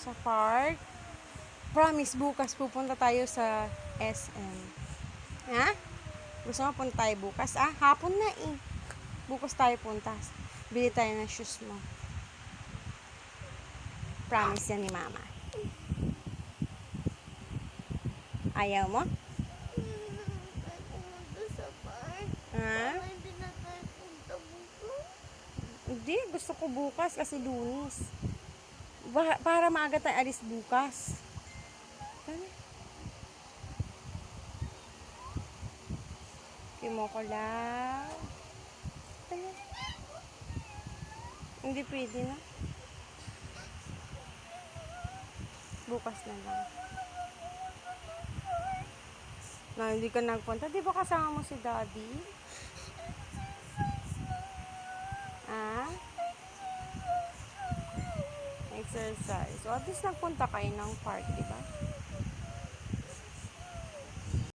sa park. Promise, bukas pupunta tayo sa SM. Ha? Gusto mo punta tayo bukas? Hapon na eh. Bukas tayo punta. Bili tayo ng shoes mo. Promise yan ni mama. Ayaw mo? Pumunta sa park. Ha? Hindi na tayo punta bukas. Hindi, gusto ko bukas kasi Lunes. Para maaga tayo alis bukas. Tara. Kimo ko lang. Tara. Hindi pwede na. Bukas na lang. Na hindi ka nagpunta. Di ba kasama mo si Daddy? Exercise. O at least nagpunta kayo ng park, di ba?